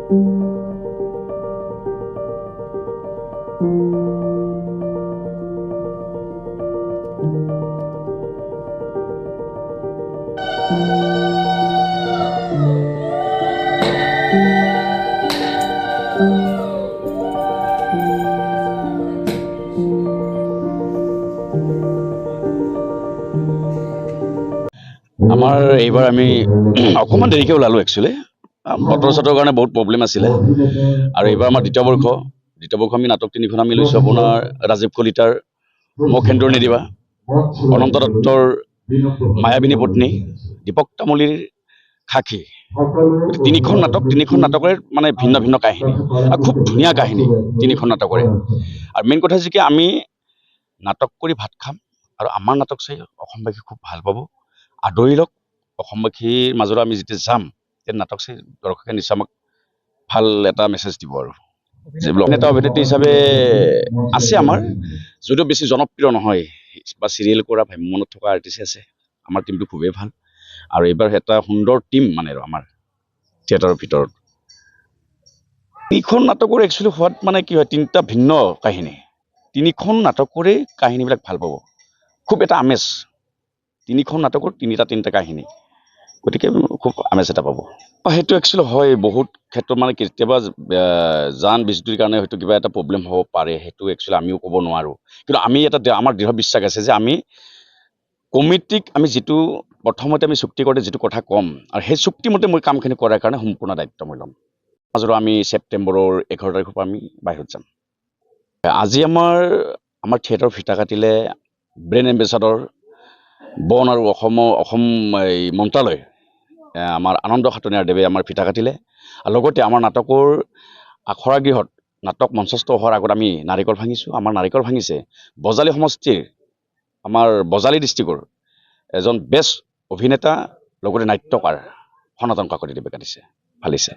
আমাৰ এইবাৰ আমি অকণমান দেৰিকৈ ওলালোঁ একচুৱেলি বতৰ চতৰ কাৰণে বহুত প্ৰব্লেম আছিলে আৰু এইবাৰ আমাৰ দ্বিতীয় বৰ্ষ আমি নাটক তিনিখন আমি লৈছোঁ আপোনাৰ ৰাজীৱ কলিতাৰ মোক সেন্দুৰ নিদিবা, অনন্ত দত্তৰ মায়াবিনী পত্নী, দীপক তামুলীৰ খাকী, তিনিখন নাটকৰে মানে ভিন্ন ভিন্ন কাহিনী আৰু খুব ধুনীয়া কাহিনী তিনিখন নাটকৰে। আৰু মেইন কথা হৈছে কি আমি নাটক কৰি ভাত খাম আৰু আমাৰ নাটক চাই অসমবাসী খুব ভাল পাব, আদৰি লওক। অসমবাসীৰ মাজত আমি যেতিয়া যাম তেতিয়া নাটক চাই দৰ্শকে নিশ্চয় আমাক ভাল এটা মেছেজ দিব। আৰু অভিনেতা অভিনেত্ৰী হিচাপে আছে আমাৰ, যদিও বেছি জনপ্ৰিয় নহয় বা চিৰিয়েল কৰা ভ্ৰাম্যমানত থকা আৰ্টিষ্ট আছে। আমাৰ টিমটো খুবেই ভাল আৰু এইবাৰ এটা সুন্দৰ টিম মানে আমাৰ থিয়েটাৰৰ ভিতৰত। এইখন নাটকৰ একচুৱেলি হোৱাত মানে কি হয়, তিনিটা ভিন্ন কাহিনী, তিনিখন নাটকৰে কাহিনীবিলাক ভাল পাব, খুব এটা আমেজ। তিনিখন নাটকৰ তিনিটা কাহিনী, গতিকে খুব আমেজ এটা পাব। সেইটো একচুৱেলি হয়, বহুত ক্ষেত্ৰত মানে কেতিয়াবা যান বিজুতিৰ কাৰণে হয়তো কিবা এটা প্ৰব্লেম হ'ব পাৰে, সেইটো একচুৱেলি আমিও ক'ব নোৱাৰোঁ। কিন্তু আমি আমাৰ দৃঢ় বিশ্বাস আছে যে আমি কমিটিক আমি যিটো প্ৰথমতে আমি চুক্তি কৰোঁতে যিটো কথা ক'ম আৰু সেই চুক্তিমতে মই কামখিনি কৰাৰ কাৰণে সম্পূৰ্ণ দায়িত্ব মই ল'ম। মাজত আমি ছেপ্টেম্বৰৰ 11 তাৰিখৰ পৰা আমি বাহিৰত যাম। আজি আমাৰ থিয়েটাৰৰ ফিতা কাটিলে ব্ৰেণ্ড এম্বেচাডৰ বন আৰু অসম এই মন্ত্ৰালয় আমাৰ আনন্দ খাটনিয়াৰদেৱে আমাৰ ফিতা কাটিলে। আৰু লগতে আমাৰ নাটকৰ আখৰা গৃহত নাটক মঞ্চস্থ হোৱাৰ আগত আমি নাৰিকল ভাঙিছোঁ। আমাৰ নাৰিকল ভাঙিছে বজালী সমষ্টিৰ, আমাৰ বজালী ডিষ্ট্ৰিক্টৰ এজন বেষ্ট অভিনেতা লগতে নাট্যকাৰ সনাতন কাকতিদেৱে কাটিছে, ফালিছে।